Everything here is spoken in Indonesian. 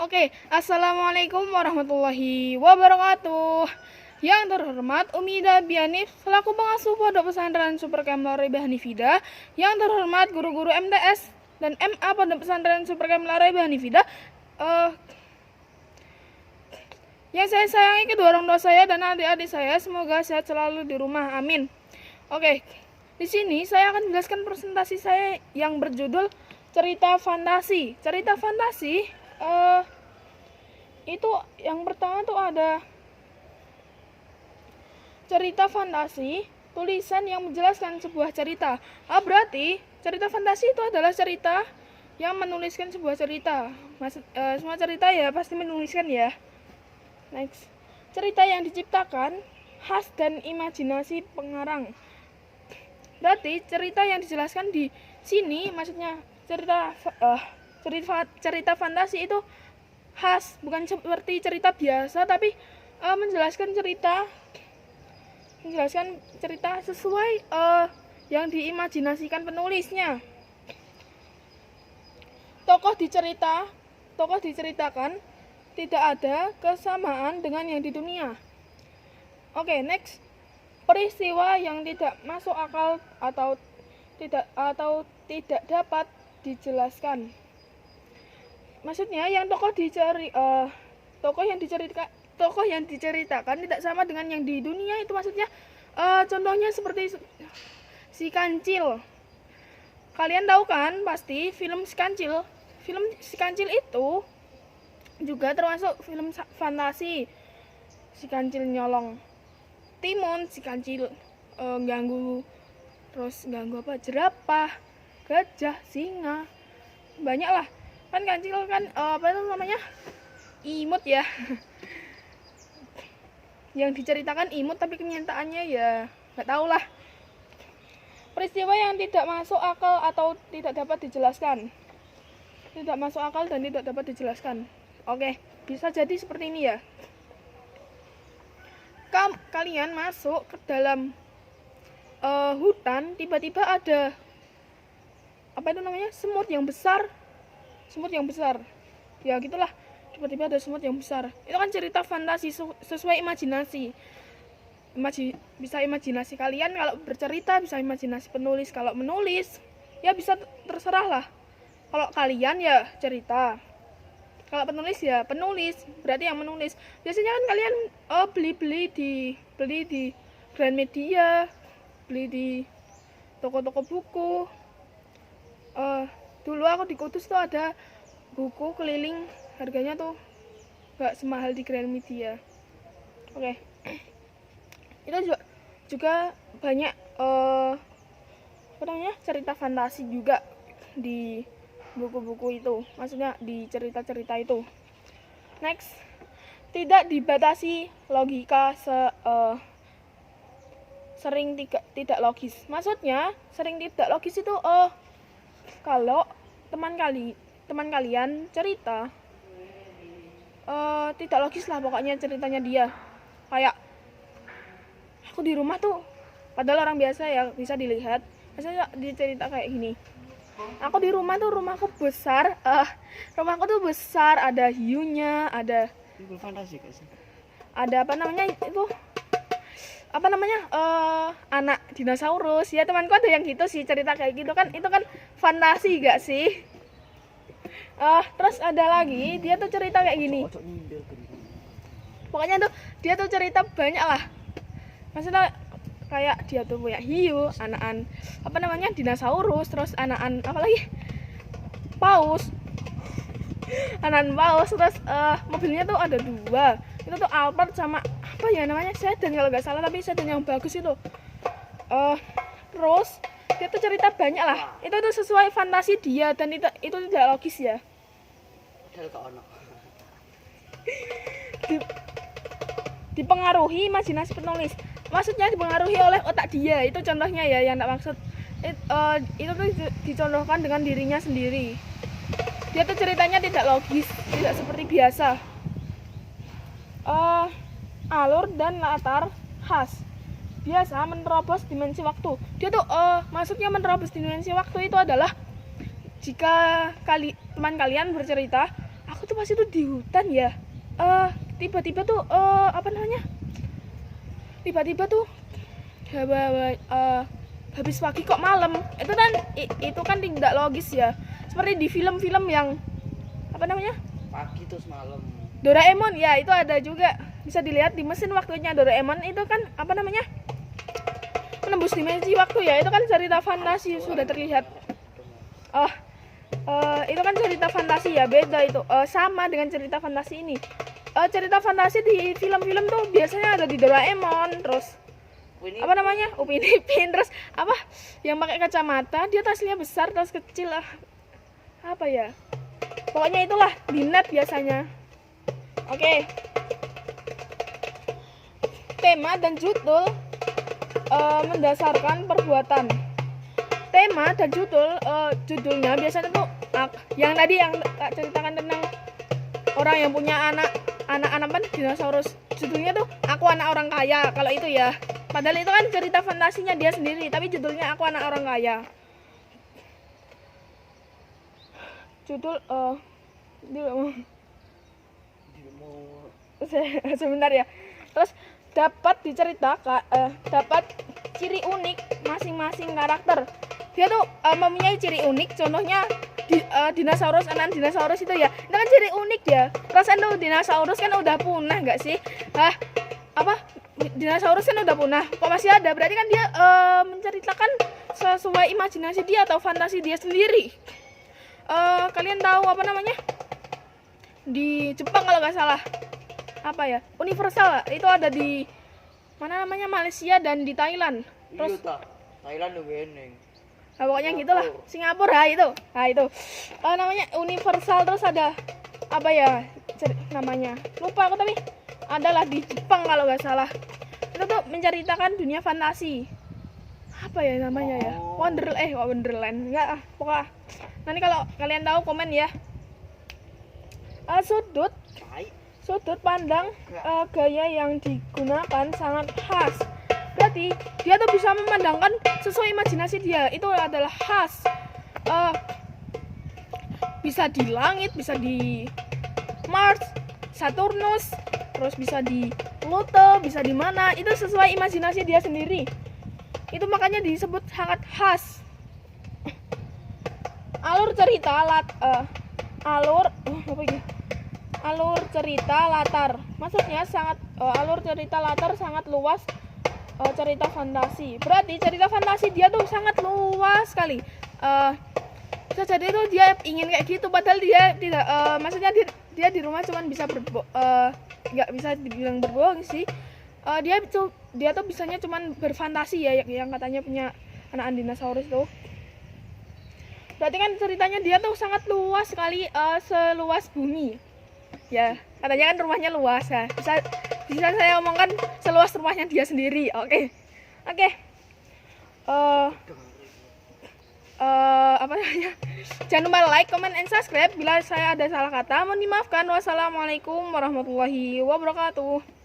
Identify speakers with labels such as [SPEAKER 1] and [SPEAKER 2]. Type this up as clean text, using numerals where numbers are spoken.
[SPEAKER 1] Oke, assalamualaikum warahmatullahi wabarakatuh. Yang terhormat Umi Dabianif selaku pengasuh Pondok Pesantren Supercamp Laribah Hanifida. Yang terhormat guru-guru MTS dan MA Pondok Pesantren Supercamp Laribah Hanifida. Yang saya sayangi kedua orang tua saya dan adik-adik saya, semoga sehat selalu di rumah. Amin. Oke, di sini saya akan menjelaskan presentasi saya yang berjudul cerita fantasi. Cerita fantasi itu yang pertama tuh ada cerita fantasi, tulisan yang menjelaskan sebuah cerita. Berarti cerita fantasi itu adalah cerita yang menuliskan sebuah cerita. Semua cerita ya pasti menuliskan ya. Next, cerita yang diciptakan khas dan imajinasi pengarang. Berarti cerita yang dijelaskan di sini maksudnya cerita fantasi itu khas, bukan seperti cerita biasa, tapi menjelaskan cerita sesuai yang diimajinasikan penulisnya. Tokoh diceritakan tidak ada kesamaan dengan yang di dunia. Oke, next, peristiwa yang tidak masuk akal atau tidak dapat dijelaskan. Maksudnya yang tokoh yang diceritakan tidak sama dengan yang di dunia itu, maksudnya contohnya seperti si Kancil. Kalian tahu kan pasti film si Kancil. Film si Kancil itu juga termasuk film fantasi. Si Kancil nyolong timun, si Kancil ganggu jerapah, gajah, singa, banyak lah. Kan Kancil kan imut ya. Yang diceritakan imut tapi kenyataannya ya nggak tahu lah. Peristiwa yang tidak masuk akal atau tidak dapat dijelaskan. Tidak masuk akal dan tidak dapat dijelaskan. Oke, bisa jadi seperti ini ya. Kalian masuk ke dalam hutan, tiba-tiba ada semut yang besar ya gitulah. Tiba-tiba ada semut yang besar, itu kan cerita fantasi sesuai imajinasi. Bisa imajinasi kalian kalau bercerita, bisa imajinasi penulis kalau menulis, ya bisa terserah lah. Kalau kalian ya cerita, kalau penulis ya penulis, berarti yang menulis. Biasanya kan kalian beli di Gramedia, beli di toko-toko buku. Dulu aku di Kudus tuh ada buku keliling, harganya tuh gak semahal di Gramedia. Oke. Itu juga banyak cerita fantasi juga di buku-buku itu, maksudnya di cerita-cerita itu. Next, tidak dibatasi logika sering tidak logis. Maksudnya sering tidak logis itu kalau teman kalian cerita tidak logis lah pokoknya ceritanya dia. Kayak aku di rumah tuh, padahal orang biasa ya bisa dilihat, misalnya dicerita kayak gini. Aku di rumah tuh, rumahku besar, ada hiunya, ada anak dinosaurus ya. Temanku ada yang gitu sih, cerita kayak gitu kan, itu kan fantasi gak sih? Terus ada lagi, dia tuh cerita kayak gini. Pokoknya tuh dia tuh cerita banyak lah. Maksudnya kayak dia tuh punya hiu, dinosaurus, terus paus. Terus mobilnya tuh ada 2. Itu tuh Alphard sama sedan kalau nggak salah, tapi sedan yang bagus itu. Terus dia tuh cerita banyak lah. Itu tuh sesuai fantasi dia dan itu tidak logis ya. Dipengaruhi imajinasi penulis. Maksudnya dipengaruhi oleh otak dia. Itu contohnya ya, yang tak maksud. Itu tuh dicontohkan dengan dirinya sendiri. Dia tuh ceritanya tidak logis, tidak seperti biasa. Alur dan latar khas. Biasa menerobos dimensi waktu. Dia tuh maksudnya menerobos dimensi waktu itu adalah jika teman kalian bercerita, aku tuh pasti tuh di hutan ya. Tiba-tiba tuh tiba-tiba tuh habis pagi kok malam. Itu kan tidak logis ya. Seperti di film-film yang
[SPEAKER 2] Pagi terus malam.
[SPEAKER 1] Doraemon ya, itu ada juga. Bisa dilihat di mesin waktunya Doraemon itu kan menembus dimensi waktu ya. Itu kan cerita fantasi sudah terlihat. Itu kan cerita fantasi ya, beda itu. Sama dengan cerita fantasi ini. Cerita fantasi di film-film tuh biasanya ada di Doraemon, terus Upin Ipin, terus yang pakai kacamata, dia tasnya besar, tas kecil lah. Pokoknya itulah di net biasanya. Oke. Tema dan judul mendasarkan perbuatan. Tema dan judulnya biasanya tuh yang tadi yang Kak ceritakan tentang orang yang punya anak dinosaurus. Judulnya tuh Aku Anak Orang Kaya. Kalau itu ya. Padahal itu kan cerita fantasinya dia sendiri, tapi judulnya Aku Anak Orang Kaya. Judul sebentar ya. Terus dapat diceritakan dapat ciri unik masing-masing karakter. Dia tuh mempunyai ciri unik. Contohnya dinosaurus, anak dinosaurus itu ya. Itu kan ciri unik ya. Perasaan tuh dinosaurus kan udah punah nggak sih? Dinosaurus kan udah punah. Kok masih ada? Berarti kan dia menceritakan sesuai imajinasi dia atau fantasi dia sendiri. Kalian tahu di Jepang kalau nggak salah Universal itu ada di Malaysia dan di Thailand. Terus
[SPEAKER 2] Thailand udah geneng.
[SPEAKER 1] Pokoknya gitulah. Singapura itu Universal. Terus ada namanya lupa aku, tapi adalah di Jepang kalau nggak salah. Itu tuh menceritakan dunia fantasi. Wonderland enggak pokoknya nanti kalau kalian tahu komen ya. Sudut pandang gaya yang digunakan sangat khas. Berarti dia tuh bisa memandangkan sesuai imajinasi dia. Itu adalah khas. Bisa di langit, bisa di Mars, Saturnus, terus bisa di Pluto, bisa di mana. Itu sesuai imajinasi dia sendiri. Itu makanya disebut sangat khas. Alur cerita latar. Maksudnya alur cerita latar sangat luas. Cerita fantasi. Berarti cerita fantasi dia tuh sangat luas sekali. Bisa jadi tuh dia ingin kayak gitu, padahal dia tidak. Maksudnya dia di rumah cuman bisa nggak bisa dibilang berbohong sih. Dia tuh bisanya cuman berfantasi ya, yang katanya punya anak dinosaurus tuh. Berarti kan ceritanya dia tuh sangat luas sekali, seluas bumi. Ya, katanya kan rumahnya luas ya. Bisa saya omongkan seluas rumahnya dia sendiri. Oke. Jangan lupa like, comment, and subscribe. Bila saya ada salah kata, mohon dimaafkan. Wassalamualaikum warahmatullahi wabarakatuh.